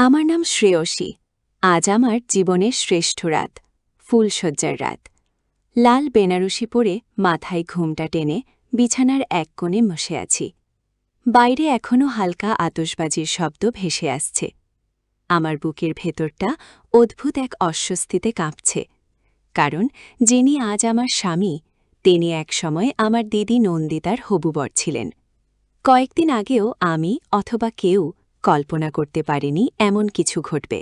আমার নাম শ্রেয়সী। আজ আমার জীবনের শ্রেষ্ঠ রাত, ফুলশয্যার রাত। লাল বেনারসি পরে মাথায় ঘুমটা টেনে বিছানার এক কোণে বসে আছি। বাইরে এখনও হালকা আতশবাজির শব্দ ভেসে আসছে। আমার বুকের ভেতরটা অদ্ভুত এক অস্বস্তিতে কাঁপছে, কারণ যিনি আজ আমার স্বামী তিনি একসময় আমার দিদি নন্দিতার হবুবর ছিলেন। কয়েকদিন আগেও আমি অথবা কেউ কল্পনা করতে পারেনি এমন কিছু ঘটবে।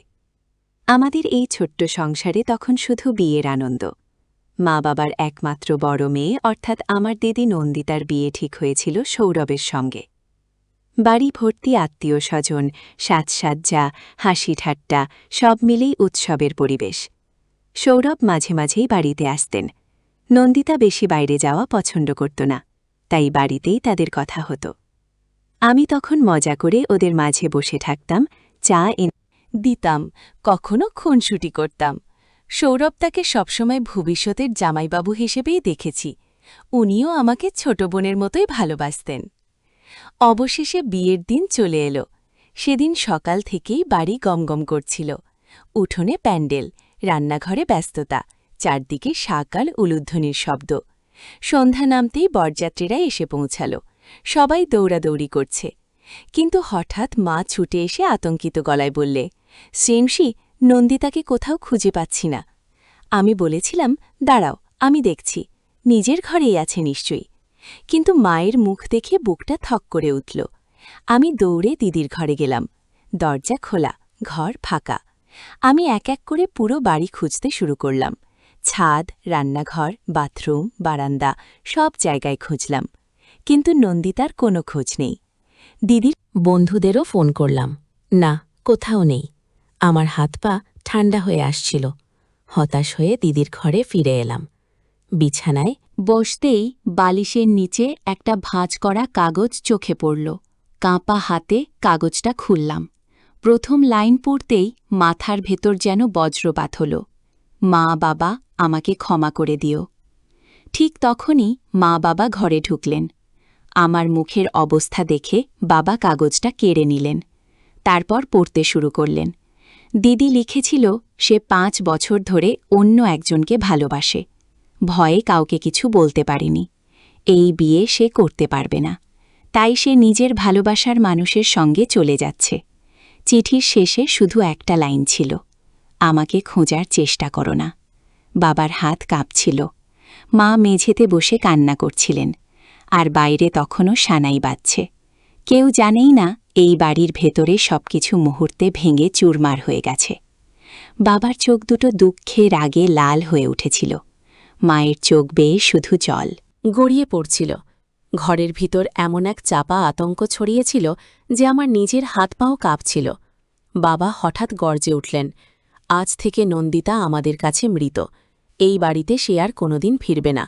আমাদের এই ছোট্ট সংসারে তখন শুধু বিয়ের আনন্দ। মা বাবার একমাত্র বড় মেয়ে অর্থাৎ আমার দিদি নন্দিতার বিয়ে ঠিক হয়েছিল সৌরভের সঙ্গে। বাড়ি ভর্তি আত্মীয় স্বজন, সাজসজ্জা, হাসি ঠাট্টা সব মিলেই উৎসবের পরিবেশ। সৌরভ মাঝে মাঝেই বাড়িতে আসতেন। নন্দিতা বেশি বাইরে যাওয়া পছন্দ করত না, তাই বাড়িতেই তাদের কথা হতো। আমি তখন মজা করে ওদের মাঝে বসে থাকতাম, চা দিতাম, কখনো খুনসুটি করতাম। সৌরভ তাকে সবসময় ভবিষ্যতের জামাইবাবু হিসেবেই দেখেছি। উনিও আমাকে ছোট বোনের মতোই ভালোবাসতেন। অবশেষে বিয়ের দিন চলে এলো। সেদিন সকাল থেকেই বাড়ি গমগম করছিল। উঠোনে প্যান্ডেল, রান্নাঘরে ব্যস্ততা, চারদিকে শাকাল উলুধ্বনির শব্দ। সন্ধ্যা নামতেই বরযাত্রীরা এসে পৌঁছাল। সবাই দৌড়াদৌড়ি করছে। কিন্তু হঠাৎ মা ছুটে এসে আতঙ্কিত গলায় বললে, শ্রেয়সী, নন্দিতাকে কোথাও খুঁজে পাচ্ছি না। আমি বলেছিলাম, দাঁড়াও, আমি দেখছি, নিজের ঘরেই আছে নিশ্চয়ই। কিন্তু মায়ের মুখ দেখে বুকটা থক করে উঠল। আমি দৌড়ে দিদির ঘরে গেলাম। দরজা খোলা, ঘর ফাঁকা। আমি এক এক করে পুরো বাড়ি খুঁজতে শুরু করলাম। ছাদ, রান্নাঘর, বাথরুম, বারান্দা সব জায়গায় খুঁজলাম, কিন্তু নন্দিতার কোনো খোঁজ নেই। দিদির বন্ধুদেরও ফোন করলাম, না, কোথাও নেই। আমার হাত পা ঠান্ডা হয়ে আসছিল। হতাশ হয়ে দিদির ঘরে ফিরে এলাম। বিছানায় বসতেই বালিশের নিচে একটা ভাঁজ করা কাগজ চোখে পড়ল। কাঁপা হাতে কাগজটা খুললাম। প্রথম লাইন পড়তেই মাথার ভেতর যেন বজ্রপাত হল, মা বাবা, আমাকে ক্ষমা করে দিও। ঠিক তখনই মা বাবা ঘরে ঢুকলেন। আমার মুখের অবস্থা দেখে বাবা কাগজটা কেড়ে নিলেন। তারপর পড়তে শুরু করলেন। দিদি লিখেছিল সে 5 বছর ধরে অন্য একজনকে ভালোবাসে। ভয়ে কাউকে কিছু বলতে পারেনি। এই বিয়ে সে করতে পারবে না, তাই সে নিজের ভালোবাসার মানুষের সঙ্গে চলে যাচ্ছে। চিঠির শেষে শুধু একটা লাইন ছিল, আমাকে খোঁজার চেষ্টা করো না। বাবার হাত কাঁপছিল। মা মেঝেতে বসে কান্না করছিলেন, আর বাইরে তখনও সানাই বাজছে। কেউ জানেই না এই বাড়ির ভেতরে সবকিছু মুহূর্তে ভেঙে চুরমার হয়ে গেছে। বাবার চোখ দুটো দুঃখে রাগে লাল হয়ে উঠেছিল। মায়ের চোখ বেয়ে শুধু জল গড়িয়ে পড়ছিল। ঘরের ভিতর এমন এক চাপা আতঙ্ক ছড়িয়েছিল যে আমার নিজের হাত পাও কাঁপছিল। বাবা হঠাৎ গর্জে উঠলেন, আজ থেকে নন্দিতা আমাদের কাছে মৃত। এই বাড়িতে সে আর কোনোদিন ফিরবে না।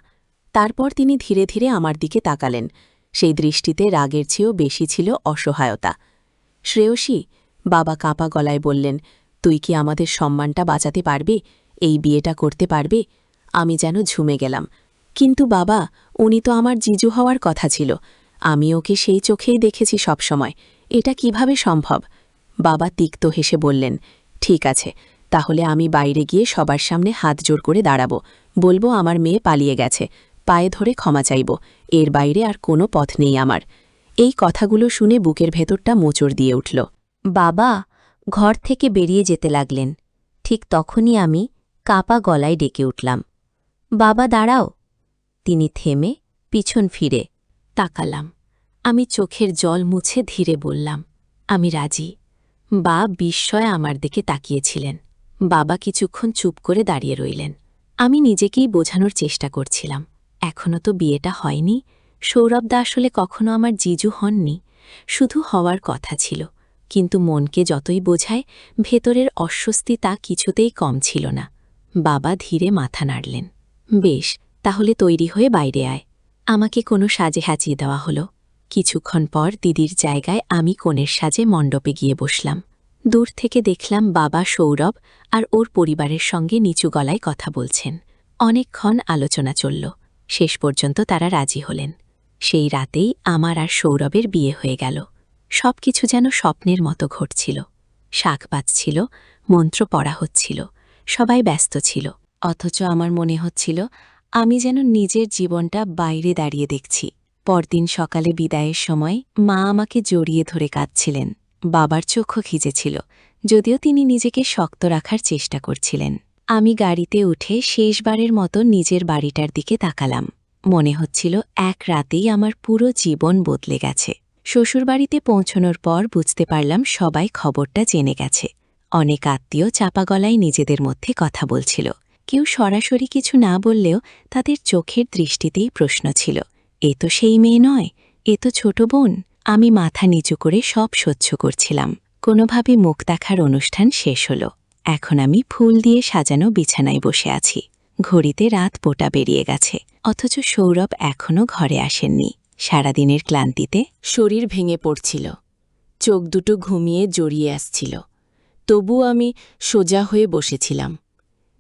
তারপর তিনি ধীরে ধীরে আমার দিকে তাকালেন। সেই দৃষ্টিতে রাগের চেয়েও বেশি ছিল অসহায়তা। শ্রেয়সী, বাবা কাঁপা গলায় বললেন, তুই কি আমাদের সম্মানটা বাঁচাতে পারবে? এই বিয়েটা করতে পারবে? আমি যেন ঝুমে গেলাম। কিন্তু বাবা, উনি তো আমার জিজু হওয়ার কথা ছিল। আমি ওকে সেই চোখেই দেখেছি সবসময়। এটা কিভাবে সম্ভব? বাবা তিক্ত হেসে বললেন, ঠিক আছে, তাহলে আমি বাইরে গিয়ে সবার সামনে হাত জোড় করে দাঁড়াবো, বলবো আমার মেয়ে পালিয়ে গেছে, পায়ে ধরে ক্ষমা চাইব। এর বাইরে আর কোনো পথ নেই আমার। এই কথাগুলো শুনে বুকের ভেতরটা মোচড় দিয়ে উঠল। বাবা ঘর থেকে বেরিয়ে যেতে লাগলেন। ঠিক তখনই আমি কাঁপা গলায় ডেকে উঠলাম, বাবা দাঁড়াও। তিনি থেমে পিছন ফিরে তাকালাম। আমি চোখের জল মুছে ধীরে বললাম, আমি রাজি। বা বিস্ময়ে আমার দিকে তাকিয়েছিলেন। বাবা কিছুক্ষণ চুপ করে দাঁড়িয়ে রইলেন। আমি নিজেকেই বোঝানোর চেষ্টা করছিলাম, এখনও তো বিয়েটা হয়নি। সৌরভদা আসলে কখনো আমার জিজু হননি, শুধু হওয়ার কথা ছিল। কিন্তু মনকে যতই বোঝায়, ভেতরের অস্বস্তি তা কিছুতেই কম ছিল না। বাবা ধীরে মাথা নাড়লেন, বেশ, তাহলে তৈরি হয়ে বাইরে আয়। আমাকে কোনো সাজে হাঁচিয়ে দেওয়া হলো। কিছুক্ষণ পর দিদির জায়গায় আমি কনের সাজে মণ্ডপে গিয়ে বসলাম। দূর থেকে দেখলাম বাবা সৌরভ আর ওর পরিবারের সঙ্গে নিচু গলায় কথা বলছেন। অনেকক্ষণ আলোচনা চলল। শেষ পর্যন্ত তারা রাজি হলেন। সেই রাতেই আমার আর সৌরভের বিয়ে হয়ে গেল। সবকিছু যেন স্বপ্নের মতো ঘটছিল। শাক বাজছিল, মন্ত্র পড়া হচ্ছিল, সবাই ব্যস্ত ছিল। অথচ আমার মনে হচ্ছিল আমি যেন নিজের জীবনটা বাইরে দাঁড়িয়ে দেখছি। পরদিন সকালে বিদায়ের সময় মা আমাকে জড়িয়ে ধরে কাঁদছিলেন। বাবার চোখও ভিজেছিল, যদিও তিনি নিজেকে শক্ত রাখার চেষ্টা করছিলেন। আমি গাড়িতে উঠে শেষবারের মতো নিজের বাড়িটার দিকে তাকালাম। মনে হচ্ছিল এক রাতেই আমার পুরো জীবন বদলে গেছে। শ্বশুরবাড়িতে পৌঁছনোর পর বুঝতে পারলাম সবাই খবরটা জেনে গেছে। অনেক আত্মীয় চাপা গলায় নিজেদের মধ্যে কথা বলছিল। কেউ সরাসরি কিছু না বললেও তাদের চোখের দৃষ্টিতেই প্রশ্ন ছিল, এ তো সেই মেয়ে নয়, এ তো ছোট বোন। আমি মাথা নিচু করে সব সহ্য করছিলাম। কোনোভাবে মুখ দেখার অনুষ্ঠান শেষ হলো। এখন আমি ফুল দিয়ে সাজানো বিছানায় বসে আছি। ঘড়িতে রাত পোটা বেরিয়ে গেছে, অথচ সৌরভ এখনও ঘরে আসেননি। সারাদিনের ক্লান্তিতে শরীর ভেঙে পড়ছিল, চোখ দুটো ঘুমিয়ে জড়িয়ে আসছিল। তবু আমি সোজা হয়ে বসেছিলাম।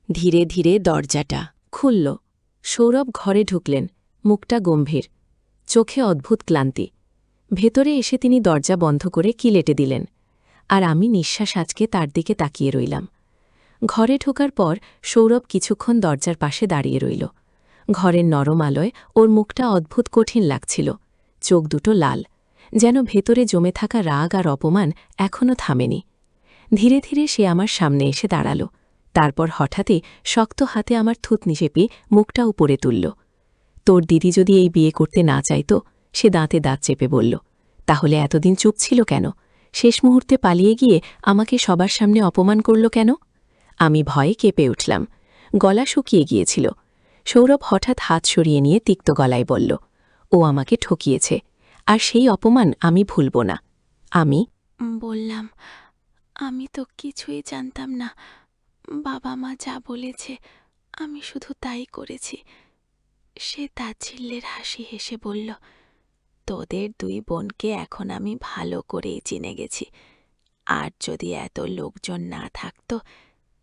ধীরে ধীরে দরজাটা খুলল। সৌরভ ঘরে ঢুকলেন, মুখটা গম্ভীর, চোখে অদ্ভুত ক্লান্তি। ভেতরে এসে তিনি দরজা বন্ধ করে কিলেটে দিলেন, আর আমি নিঃশ্বাস আজকে তার দিকে তাকিয়ে রইলাম। ঘরে ঢোকার পর সৌরভ কিছুক্ষণ দরজার পাশে দাঁড়িয়ে রইল। ঘরের নরম আলোয় ওর মুখটা অদ্ভুত কঠিন লাগছিল, চোখ দুটো লাল, যেন ভেতরে জমে থাকা রাগ আর অপমান এখনও থামেনি। ধীরে ধীরে সে আমার সামনে এসে দাঁড়াল, তারপর হঠাৎই শক্ত হাতে আমার থুতনি চেপে মুখটা উপরে তুলল। তোর দিদি যদি এই বিয়ে করতে না চাইত, সে দাঁতে দাঁত চেপে বলল, তাহলে এতদিন চুপ ছিল কেন? শেষ মুহূর্তে পালিয়ে গিয়ে আমাকে সবার সামনে অপমান করল কেন? আমি ভয়ে কেঁপে উঠলাম, গলা শুকিয়ে গিয়েছিল। সৌরভ হঠাৎ হাত সরিয়ে নিয়ে তিক্ত গলায় বলল, ও আমাকে ঠকিয়েছে, আর সেই অপমান আমি ভুলব না। আমি বললাম, আমি তো কিছুই জানতাম না। বাবা মা যা বলেছে আমি শুধু তাই করেছি। সে তাচ্ছিল্যের হাসি হেসে বলল, তোদের দুই বোনকে এখন আমি ভালো করেই চিনে গেছি। আর যদি এত লোকজন না থাকতো,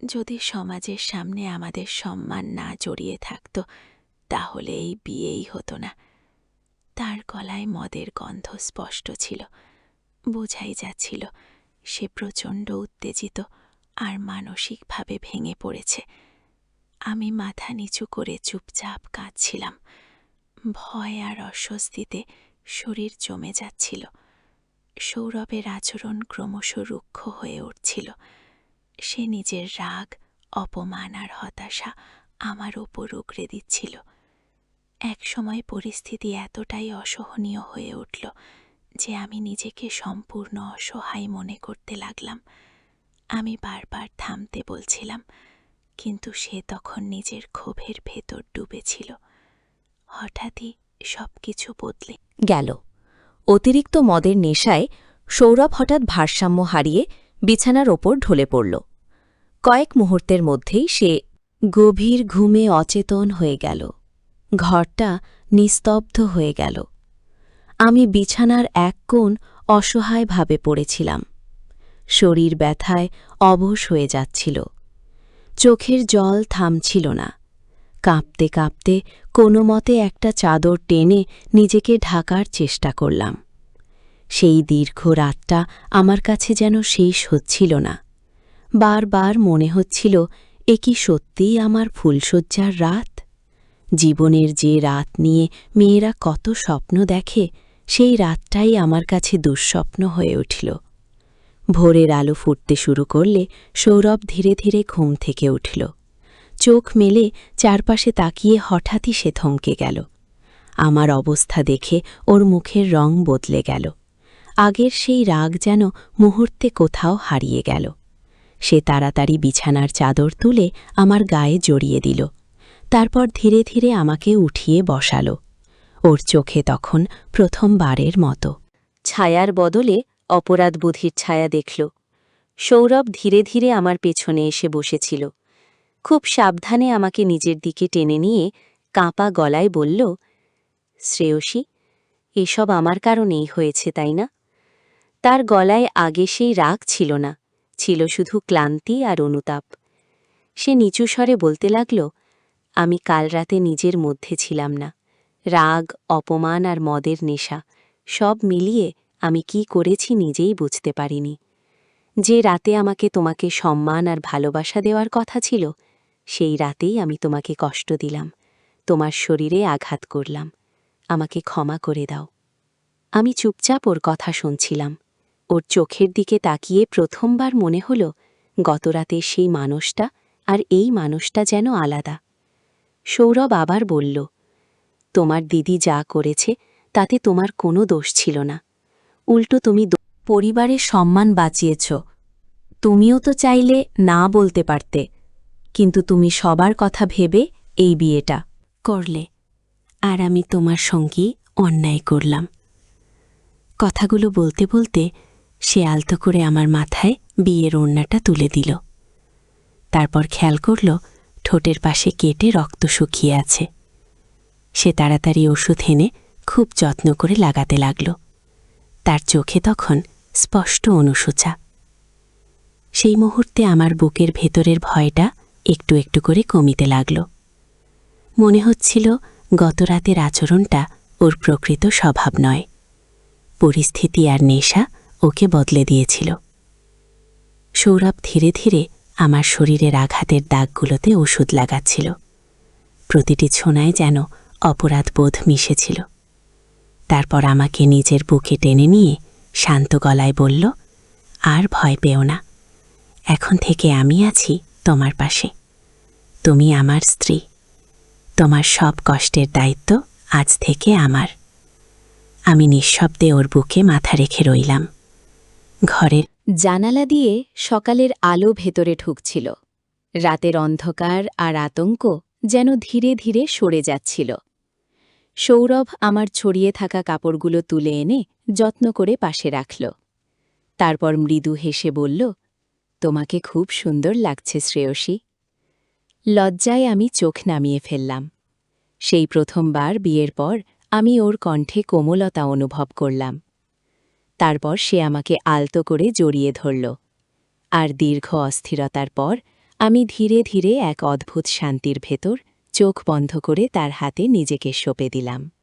যদি সমাজের সামনে আমাদের সম্মান না জড়িয়ে থাকতো, তাহলে এই বিয়েই হতো না। তার গলায় মদের গন্ধ স্পষ্ট ছিল, বোঝাই যাচ্ছিল সে প্রচণ্ড উত্তেজিত আর মানসিকভাবে ভেঙে পড়েছে। আমি মাথা নিচু করে চুপচাপ কাঁদছিলাম। ভয় আর অস্বস্তিতে শরীর জমে যাচ্ছিল। সৌরভের আচরণ ক্রমশ রুক্ষ হয়ে উঠছিল। সে নিজের রাগ, অপমান আর হতাশা আমার ওপর উগরে দিচ্ছিল। একসময় পরিস্থিতি এতটাই অসহনীয় হয়ে উঠল যে আমি নিজেকে সম্পূর্ণ অসহায় মনে করতে লাগলাম। আমি বারবার থামতে বলছিলাম, কিন্তু সে তখন নিজের ক্ষোভের ভেতর ডুবেছিল। হঠাৎই সবকিছু বদলে গেল। অতিরিক্ত মদের নেশায় সৌরভ হঠাৎ ভারসাম্য হারিয়ে বিছানার ওপর ঢলে পড়ল। কয়েক মুহূর্তের মধ্যেই সে গভীর ঘুমে অচেতন হয়ে গেল। ঘরটা নিস্তব্ধ হয়ে গেল। আমি বিছানার এক কোণ অসহায়ভাবে পড়েছিলাম। শরীর ব্যথায় অবশ হয়ে যাচ্ছিল। চোখের জল থামছিল না। কাঁপতে কাঁপতে কোনো মতে একটা চাদর টেনে নিজেকে ঢাকার চেষ্টা করলাম। সেই দীর্ঘ রাতটা আমার কাছে যেন শেষ হচ্ছিল না। বারবার মনে হচ্ছিল, এ কি সত্যিই আমার ফুলশয্যার রাত? জীবনের যে রাত নিয়ে মেয়েরা কত স্বপ্ন দেখে, সেই রাতটাই আমার কাছে দুঃস্বপ্ন হয়ে উঠল। ভোরের আলো ফুটতে শুরু করলে সৌরভ ধীরে ধীরে ঘুম থেকে উঠল। চোখ মেলে চারপাশে তাকিয়ে হঠাৎই সে থমকে গেল। আমার অবস্থা দেখে ওর মুখের রং বদলে গেল। আগের সেই রাগ যেন মুহূর্তে কোথাও হারিয়ে গেল। সে তাড়াতাড়ি বিছানার চাদর তুলে আমার গায়ে জড়িয়ে দিল। তারপর ধীরে ধীরে আমাকে উঠিয়ে বসাল। ওর চোখে তখন প্রথমবারের মতো ছায়ার বদলে অপরাধবোধের ছায়া দেখল। সৌরভ ধীরে ধীরে আমার পেছনে এসে বসেছিল। খুব সাবধানে আমাকে নিজের দিকে টেনে নিয়ে কাঁপা গলায় বলল, শ্রেয়সী, এসব আমার কারণেই হয়েছে, তাই না? তার গলায় আগে সেই রাগ ছিল না, ছিল শুধু ক্লান্তি আর অনুতাপ। সে নিচু স্বরে বলতে লাগল, আমি কাল রাতে নিজের মধ্যে ছিলাম না। রাগ, অপমান আর মদের নেশা সব মিলিয়ে আমি কি করেছি নিজেই বুঝতে পারিনি। যে রাতে আমাকে তোমাকে সম্মান আর ভালোবাসা দেওয়ার কথা ছিল, সেই রাতেই আমি তোমাকে কষ্ট দিলাম, তোমার শরীরে আঘাত করলাম। আমাকে ক্ষমা করে দাও। আমি চুপচাপ ওর কথা শুনছিলাম। ওর চোখের দিকে তাকিয়ে প্রথমবার মনে হল গতরাতে সেই মানুষটা আর এই মানুষটা যেন আলাদা। সৌরভ আবার বলল, তোমার দিদি যা করেছে তাতে তোমার কোনো দোষ ছিল না। উল্টো তুমি পরিবারের সম্মান বাঁচিয়েছ। তুমিও তো চাইলে না বলতে পারতে, কিন্তু তুমি সবার কথা ভেবে এই বিয়েটা করলে, আর আমি তোমার সঙ্গী অন্যায় করলাম। কথাগুলো বলতে বলতে সে আলতো করে আমার মাথায় বিয়ের ওড়নাটা তুলে দিল। তারপর খেয়াল করল ঠোঁটের পাশে কেটে রক্ত শুকিয়ে আছে। সে তাড়াতাড়ি ওষুধ এনে খুব যত্ন করে লাগাতে লাগল। তার চোখে তখন স্পষ্ট অনুশোচনা। সেই মুহূর্তে আমার বুকের ভেতরের ভয়টা একটু একটু করে কমিতে লাগল। মনে হচ্ছিল গতরাতের আচরণটা ওর প্রকৃত স্বভাব নয়, পরিস্থিতি আর নেশা ওকে বদলে দিয়েছিল। সৌরভ ধীরে ধীরে আমার শরীরের আঘাতের দাগগুলোতে ওষুধ লাগাচ্ছিল। প্রতিটি ছোঁয়ায় যেন অপরাধ বোধ মিশেছিল। তারপর আমাকে নিজের বুকে টেনে নিয়ে শান্ত গলায় বলল, আর ভয় পেও না, এখন থেকে আমি আছি তোমার পাশে। তুমি আমার স্ত্রী, তোমার সব কষ্টের দায়িত্ব আজ থেকে আমার। আমি নিঃশব্দে ওর বুকে মাথা রেখে রইলাম। ঘরের জানালা দিয়ে সকালের আলো ভেতরে ঢুকছিল। রাতের অন্ধকার আর আতঙ্ক যেন ধীরে ধীরে সরে যাচ্ছিল। সৌরভ আমার ছড়িয়ে থাকা কাপড়গুলো তুলে এনে যত্ন করে পাশে রাখল। তারপর মৃদু হেসে বলল, তোমাকে খুব সুন্দর লাগছে শ্রেয়সী। লজ্জায় আমি চোখ নামিয়ে ফেললাম। সেই প্রথমবার বিয়ের পর আমি ওর কণ্ঠে কোমলতা অনুভব করলাম। তারপর সে আমাকে আলতো করে জড়িয়ে ধরল, আর দীর্ঘ অস্থিরতার পর আমি ধীরে ধীরে এক অদ্ভুত শান্তির ভেতর চোখ বন্ধ করে তার হাতে নিজেকে সঁপে দিলাম।